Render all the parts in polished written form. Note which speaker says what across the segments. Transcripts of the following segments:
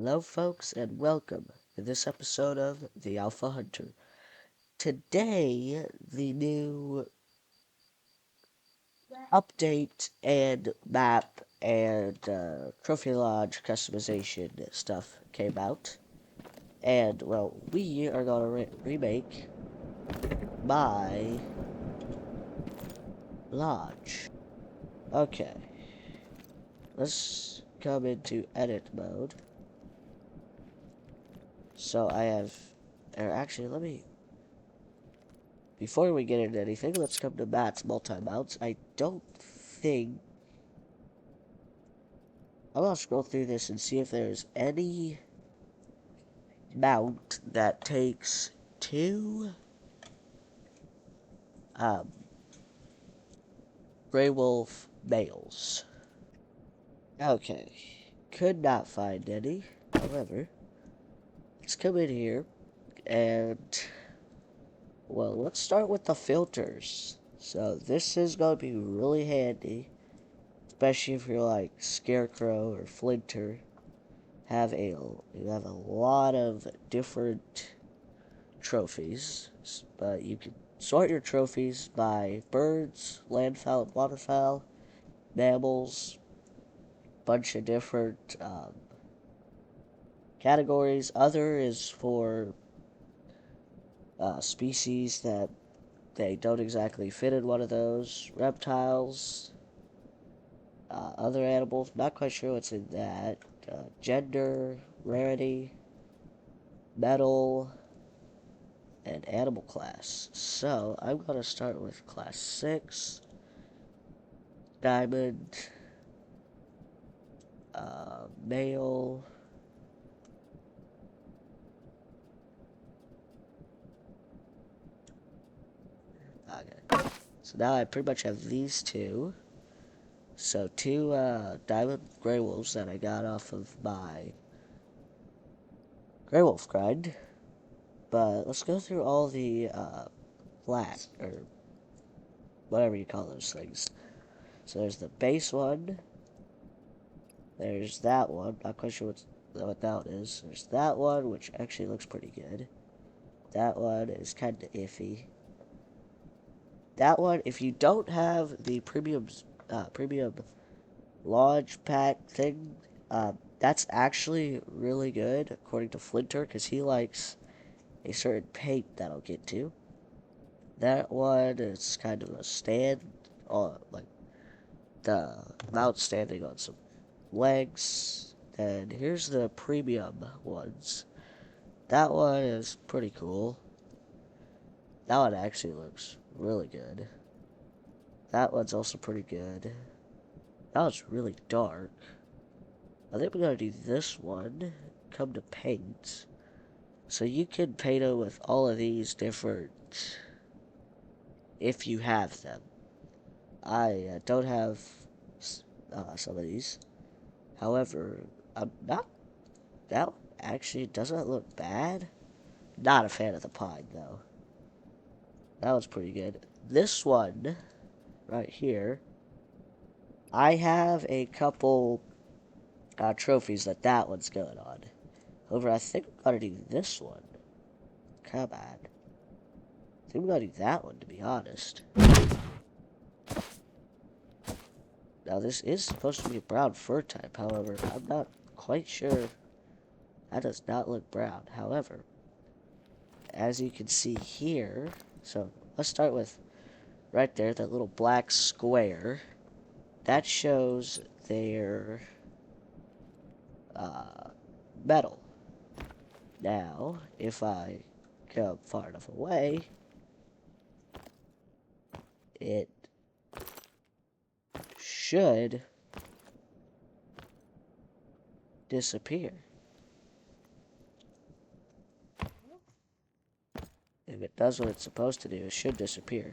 Speaker 1: Hello, folks, and welcome to this episode of The Alpha Hunter. Today, the new update and map and trophy lodge customization stuff came out. And, well, we are going to remake my lodge. Okay, let's come into edit mode. So I have, or actually, before we get into anything, let's come to Matt's multi-mounts. I don't think... I'm gonna scroll through this and see if there's any mount that takes two um, Grey Wolf males. Okay, could not find any. However, let's come in here and, well, let's start with the filters. So this is gonna be really handy, especially if you're like Scarecrow or Flinter. You have a lot of different trophies, but you can sort your trophies by birds, landfowl, and waterfowl, mammals, bunch of different categories. Other is for species that they don't exactly fit in one of those. Reptiles, other animals, not quite sure what's in that. Gender, rarity, metal, and animal class. So I'm going to start with class 6, diamond, male, okay. So now I pretty much have these two. So two diamond gray wolves that I got off of my gray wolf grind. But let's go through all the flat, or whatever you call those things. So there's the base one. There's that one. Not quite sure what that one is. There's that one, which actually looks pretty good. That one is kind of iffy. That one, if you don't have the premium lodge pack thing, that's actually really good, according to Flinter, because he likes a certain paint that I'll get to. That one is kind of a stand, like the mount standing on some legs. And here's the premium ones. That one is pretty cool. That one actually looks really good. That one's also pretty good. That one's really dark. I think we're gonna do this one. Come to paint. So you can paint it with all of these different, if you have them. I don't have some of these. However, I'm not, that one actually doesn't look bad. Not a fan of the pine, though. That one's pretty good. This one, right here, I have a couple trophies that one's going on. However, I think I'm gonna do this one. Come on. I think I'm gonna do that one, to be honest. Now, this is supposed to be a brown fur type, however, I'm not quite sure. That does not look brown. However, as you can see here, so let's start with right there, that little black square. That shows their metal. Now, if I come far enough away, it should disappear. If it does what it's supposed to do, it should disappear.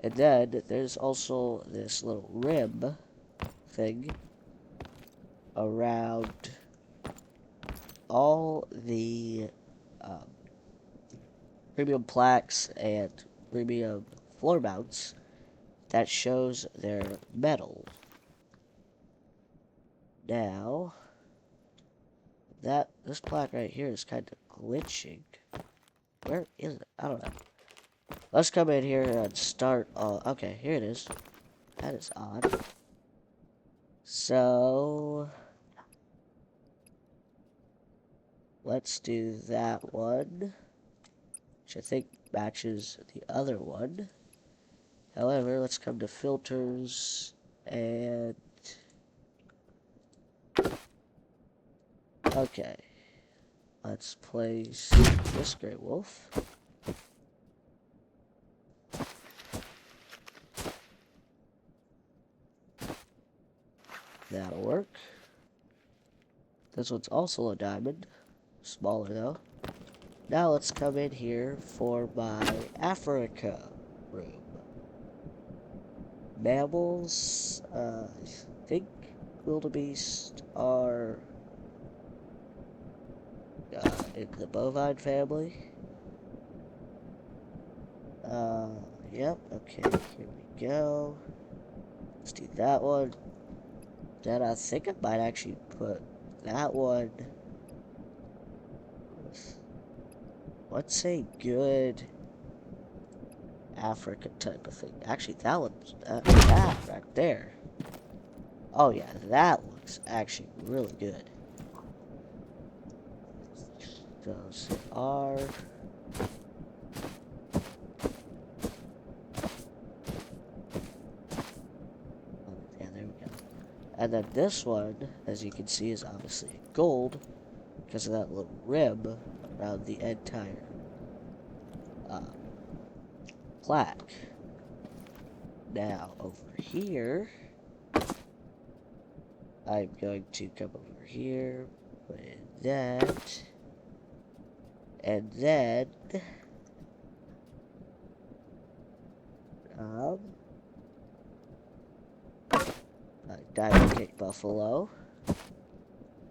Speaker 1: And then there's also this little rim thing around all the premium plaques and premium floor mounts that shows their metal. Now, this plaque right here is kind of glitching. Where is it? I don't know. Let's come in here and start. Okay, here it is. That is odd. So let's do that one, which I think matches the other one. However, let's come to filters and okay. Let's place this gray wolf. That'll work. This one's also a diamond. Smaller though. Now let's come in here for my Africa room. Mammals, I think wildebeest are in the bovine family. Yep, okay, here we go. Let's do that one. Then I think I might actually put that one. What's a good Africa type of thing? Actually, that one's that right there. Oh yeah, that looks actually really good. Those are. Yeah, there we go. And then this one, as you can see, is obviously gold because of that little rim around the entire plaque. Now, over here, I'm going to come over here, put in that, and then, Diamond Cake Buffalo.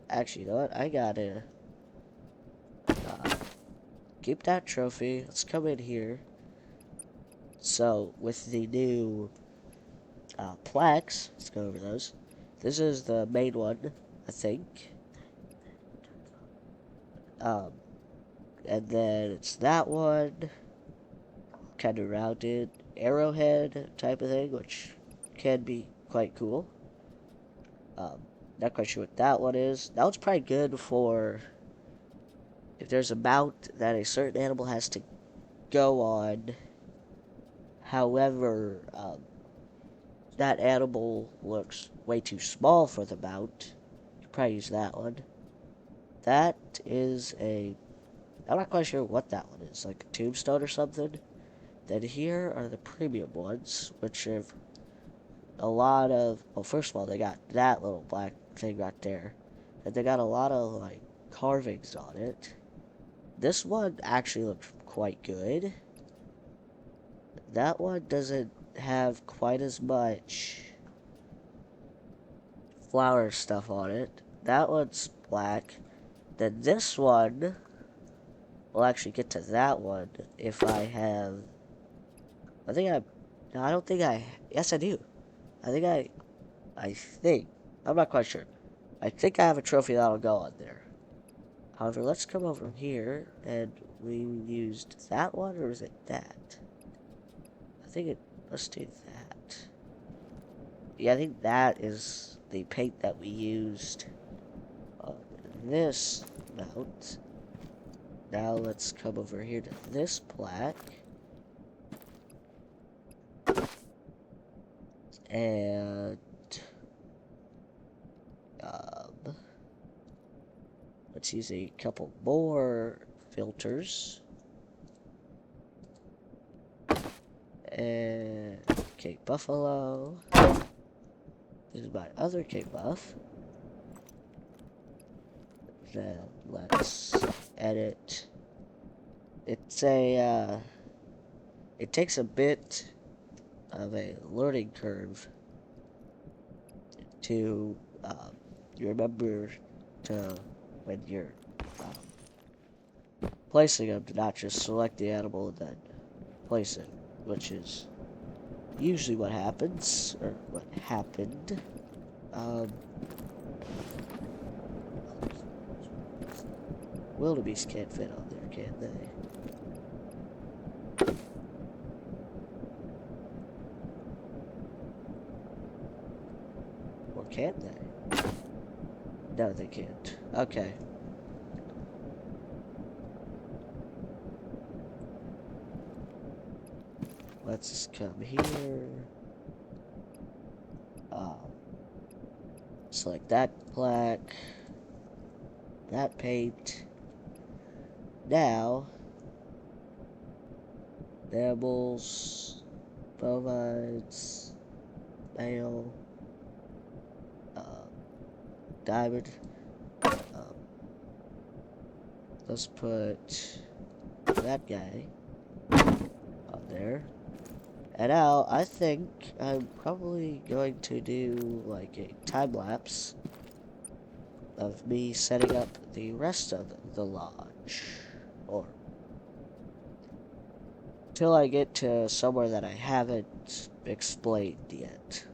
Speaker 1: Actually, you know what? I gotta keep that trophy. Let's come in here. So, with the new plaques, let's go over those. This is the main one, I think. And then it's that one, kind of rounded arrowhead type of thing, which can be quite cool. Not quite sure what that one is. That one's probably good for if there's a mount that a certain animal has to go on. However, that animal looks way too small for the mount. You could probably use that one. That is a... I'm not quite sure what that one is, like a tombstone or something. Then here are the premium ones, which have a lot of... Well, first of all, they got that little black thing right there. And they got a lot of, like, carvings on it. This one actually looks quite good. That one doesn't have quite as much flower stuff on it. That one's black. Then this one, we'll actually get to that one if I have... I think I... No, I don't think I... Yes, I do. I think... I'm not quite sure. I think I have a trophy that'll go on there. However, let's come over here, and we used that one, or is it that? I think it... Let's do that. Yeah, I think that is the paint that we used on this mount. Now let's come over here to this plaque. And let's use a couple more filters. And Cape Buffalo. This is my other Cape Buff. Then let's edit. It's a it takes a bit of a learning curve to you remember to when you're placing them to not just select the animal and then place it, which is usually what happens, or what happened. wildebeest can't fit on there, can they? Or can they? No, they can't. Okay. Let's come here. Select that plaque. That paint. Now, mammals, bovines, male, uh, diamond. Um, let's put that guy on there. And now, I think I'm probably going to do like a time lapse of me setting up the rest of the lodge. Or till I get to somewhere that I haven't explained yet.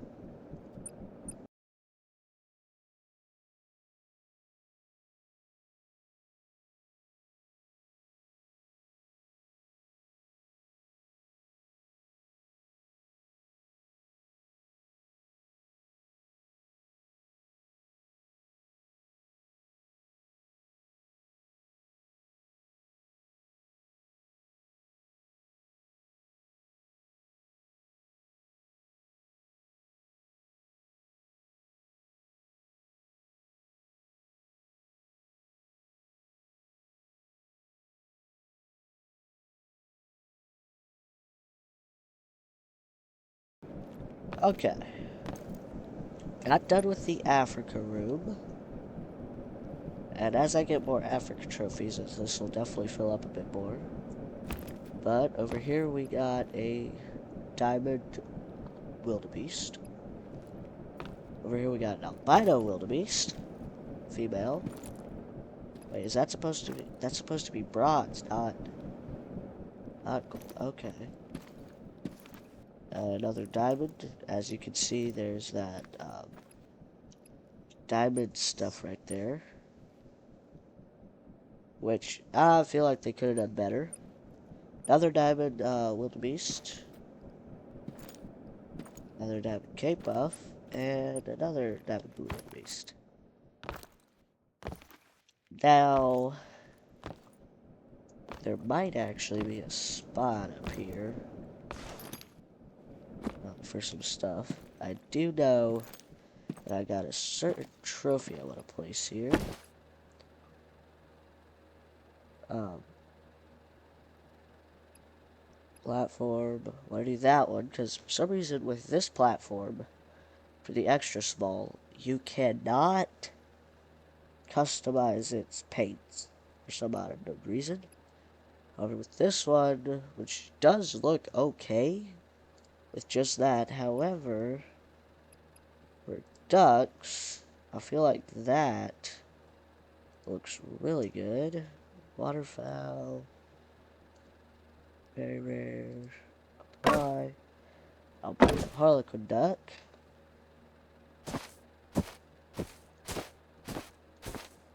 Speaker 1: Okay. Got done with the Africa room. And as I get more Africa trophies, this will definitely fill up a bit more. But over here we got a diamond wildebeest. Over here we got an albino wildebeest. Female. Wait, is that supposed to be... That's supposed to be bronze, not gold. Okay. Another diamond. As you can see, there's that diamond stuff right there. Which I feel like they could have done better. Another diamond wildebeest. Another diamond cape buff. And another diamond wildebeest. Now, there might actually be a spot up here for some stuff. I do know that I got a certain trophy I want to place here. Platform. I want to do that one because for some reason with this platform, for the extra small, you cannot customize its paints for some unknown reason. However, with this one, which does look okay with just that, however, for ducks, I feel like that looks really good. Waterfowl, very rare, apply. I'll put a harlequin duck.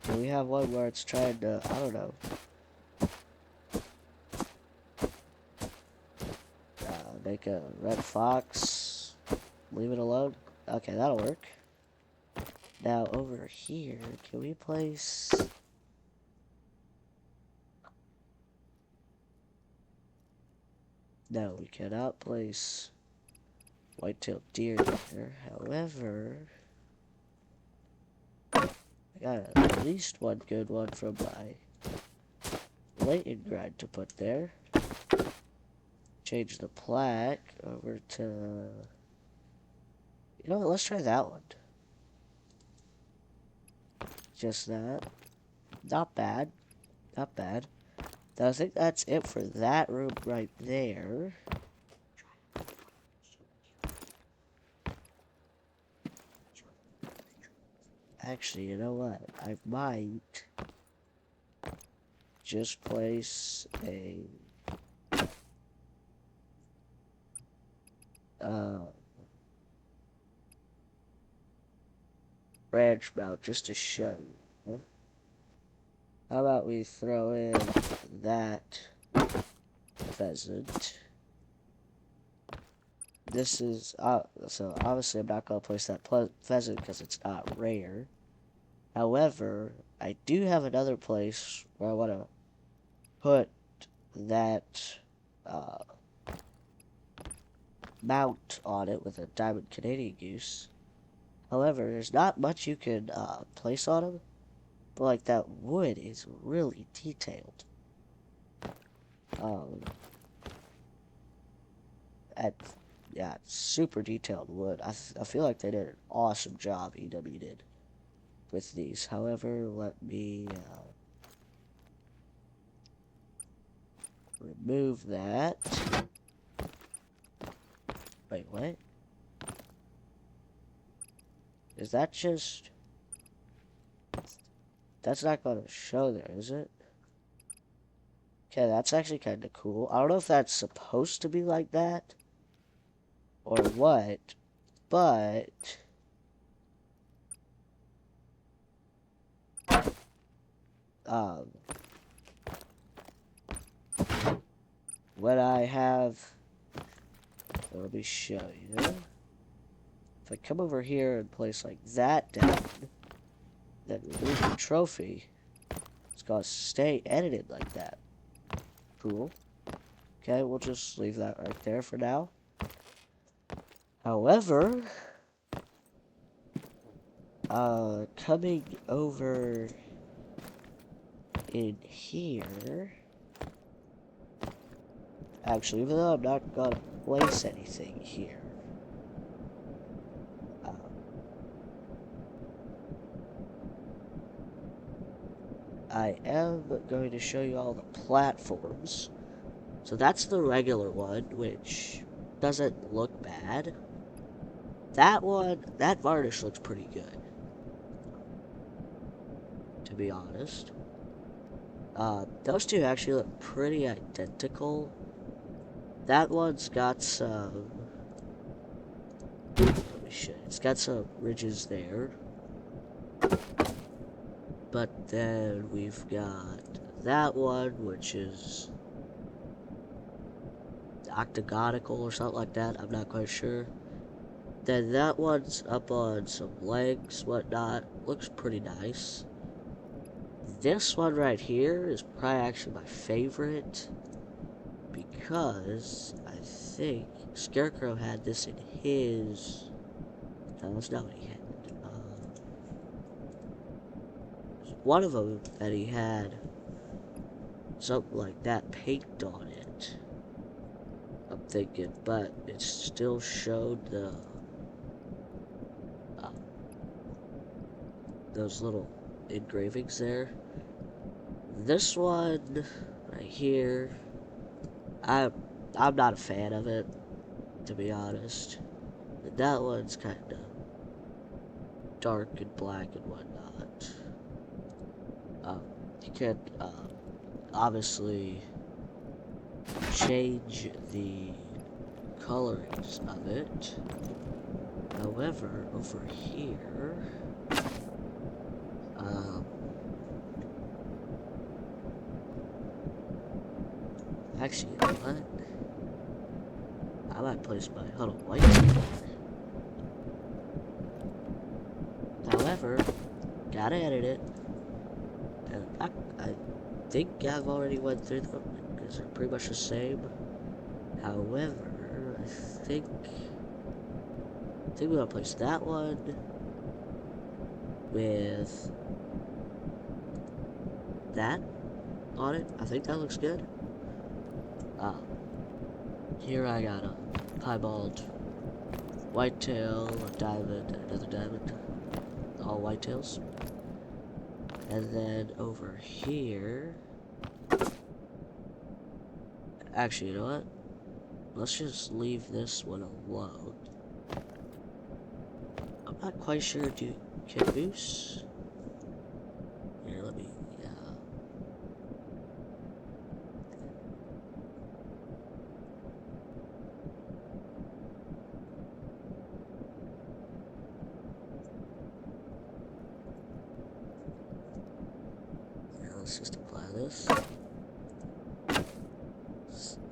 Speaker 1: And we have one where it's trying to, I don't know, make a red fox. Leave it alone. Okay, that'll work. Now over here, can we place... No, we cannot place white-tailed deer there. However, I got at least one good one from my Leighton grind to put there. Change the plaque over to... You know what, let's try that one. Just that. Not bad. Not bad. Now, I think that's it for that room right there. Actually, you know what? I might just place a branch mount just to show you. How about we throw in that pheasant? This is, so obviously I'm not going to place that pheasant because it's not rare. However, I do have another place where I want to put that mount on it with a diamond Canadian goose. However, there's not much you can place on them, but like that wood is really detailed. At Yeah, super detailed wood. I feel like they did an awesome job. EW did with these. However, let me remove that. Wait, what? Is that just... That's not going to show there, is it? Okay, that's actually kind of cool. I don't know if that's supposed to be like that or what, but um, what I have, let me show you. If I come over here and place like that down, then remove the trophy, it's gonna stay edited like that. Cool. Okay, we'll just leave that right there for now. However, coming over in here, actually, even though I'm not gonna place anything here, I am going to show you all the platforms. So that's the regular one, which doesn't look bad. That one, that varnish looks pretty good, to be honest. Those two actually look pretty identical. That one's got some... Let me show you. It's got some ridges there. But then we've got that one, which is octagonical or something like that. I'm not quite sure. Then that one's up on some legs, whatnot. Looks pretty nice. This one right here is probably actually my favorite because I think Scarecrow had this in his... No, that's not what he had. One of them that he had something like that paint on it. I'm thinking, but it still showed the those little engravings there. This one right here, I'm not a fan of it, to be honest. But that one's kind of dark and black and whatnot. You can't obviously change the colorings of it. However, over here, actually, you know what? I might place my huddle white here. However, gotta edit it. And I think I've already went through them because they're pretty much the same. However, I think we're gonna place that one with that on it. I think that looks good. Here I got a piebald whitetail, a diamond, another diamond, all whitetails. And then over here, actually, you know what? Let's just leave this one alone. I'm not quite sure, do caboose? Here, let me, let's just apply this.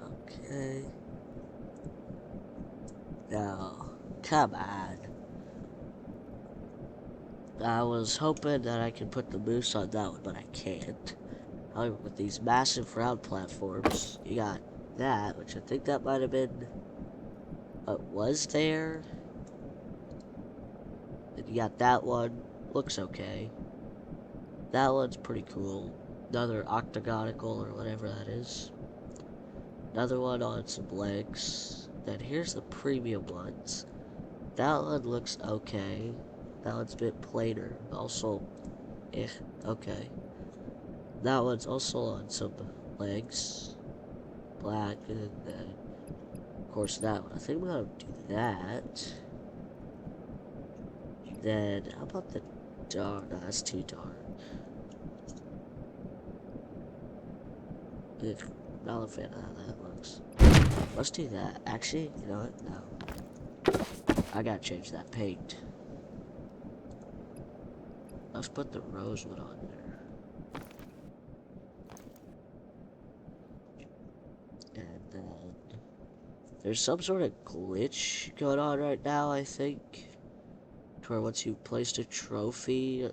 Speaker 1: Okay. Now, come on. I was hoping that I could put the moose on that one, but I can't. However, with these massive round platforms, you got that, which I think that might have been what was there. Then you got that one, looks okay. That one's pretty cool. Another octagonical or whatever that is. Another one on some legs. Then here's the premium ones. That one looks okay. That one's a bit plainer. Also, okay. That one's also on some legs. Black, and then, of course, that one. I think I'm gonna do that. Then, how about the dark? No, that's too dark. Ugh, not a fan of how that looks. Let's do that. Actually, you know what? No. I gotta change that paint. Let's put the rosewood on there. And then there's some sort of glitch going on right now, I think. To where once you placed a trophy,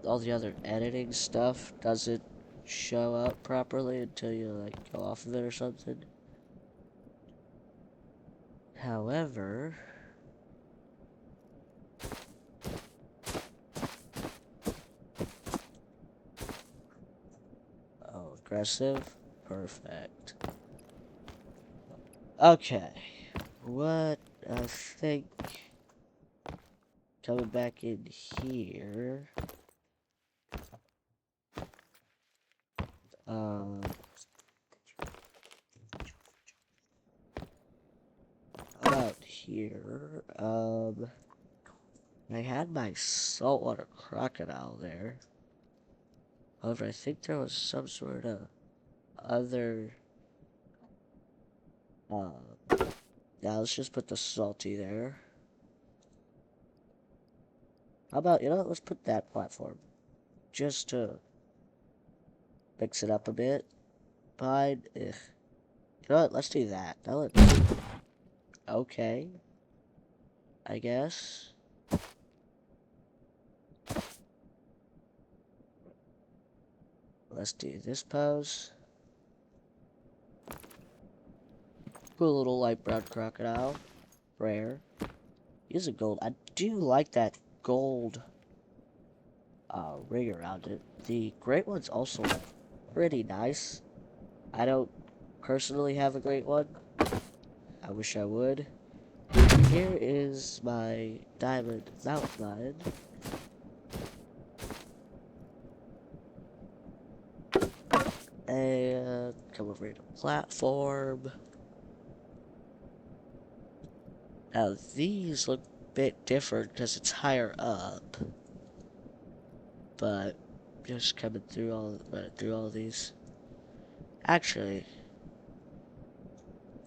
Speaker 1: all the other editing stuff doesn't show up properly until you like go off of it or something. However, oh, aggressive, perfect. Okay, what I think coming back in here. About here, I had my saltwater crocodile there. However, I think there was some sort of other, yeah, let's just put the salty there. How about, you know what, let's put that platform. Just to mix it up a bit. Fine, ugh. You know what, let's do that. Okay. I guess. Let's do this pose. Cool little light brown crocodile. Rare. Use a gold. I do like that gold ring around it. The great one's also pretty nice. I don't personally have a great one. I wish I would. Here is my diamond mountain lion. And come over here to platform. Now these look a bit different because it's higher up. But just coming through all these. Actually,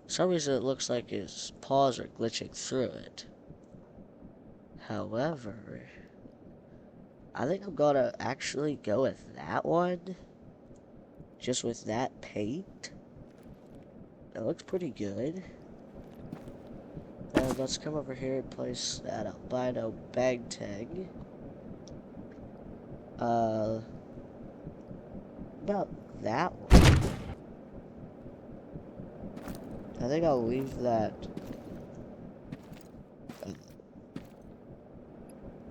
Speaker 1: for some reason it looks like his paws are glitching through it. However, I think I'm gonna actually go with that one. Just with that paint. It looks pretty good. And let's come over here and place that albino bag tag. About that one. I think I'll leave that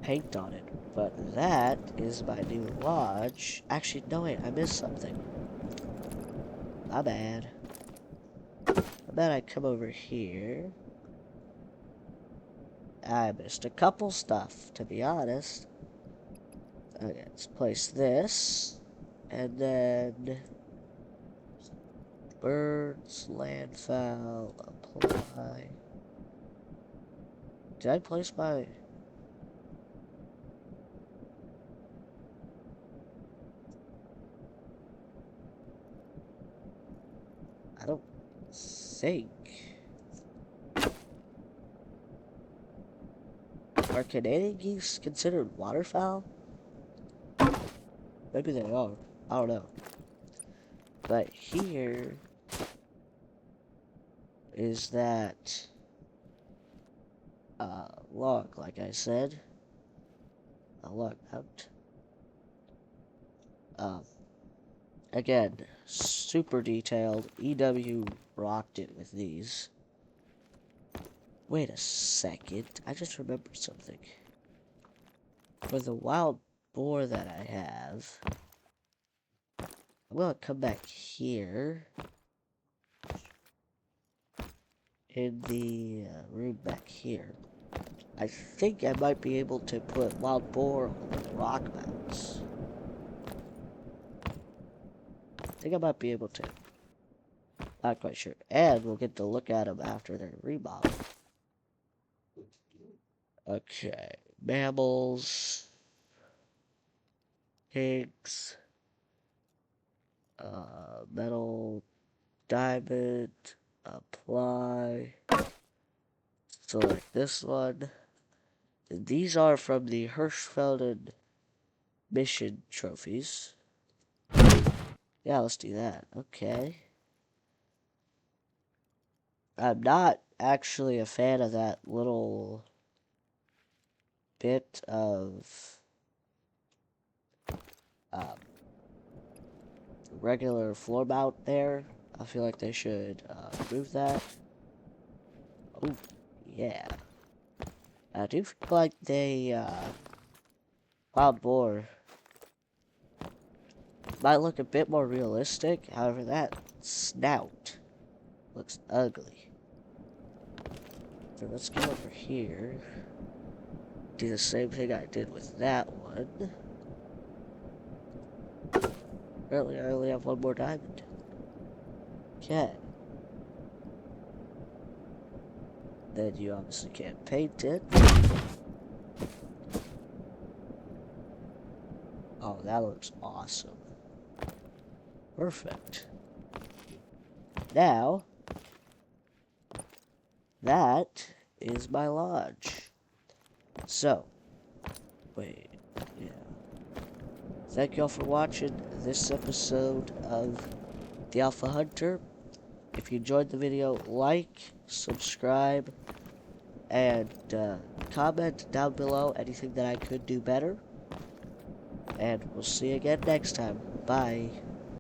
Speaker 1: paint on it. But that is my new lodge. Actually, no wait, I missed something. My bad. I bet I come over here. I missed a couple stuff, to be honest. Okay, let's place this. And then birds, landfowl, apply. Did I place my... I don't think. Are Canadian geese considered waterfowl? Maybe they are. I don't know. But here is that log, like I said. A log out. Um, Again, super detailed. EW rocked it with these. Wait a second. I just remembered something. For the wild boar that I have, I'm gonna come back here in the room back here. I think I might be able to put wild boar on the rock mounts. I think I might be able to. Not quite sure. And we'll get to look at them after they're remodeled. Okay. Mammals. Pigs. Metal. Diamond. Apply. Select this one. And these are from the Hirschfelden mission trophies. Yeah, let's do that. Okay. I'm not actually a fan of that little bit of um, regular floor mount there. I feel like they should move that. Oh, yeah. I do feel like they, wild boar might look a bit more realistic. However, that snout looks ugly. So let's go over here. Do the same thing I did with that one. Apparently, I only have one more diamond. Okay. Then you obviously can't paint it. Oh, that looks awesome. Perfect. Now, that is my lodge. So, wait, yeah. Thank y'all for watching this episode of The Alpha Hunter. If you enjoyed the video, like, subscribe, and comment down below anything that I could do better. And we'll see you again next time. Bye.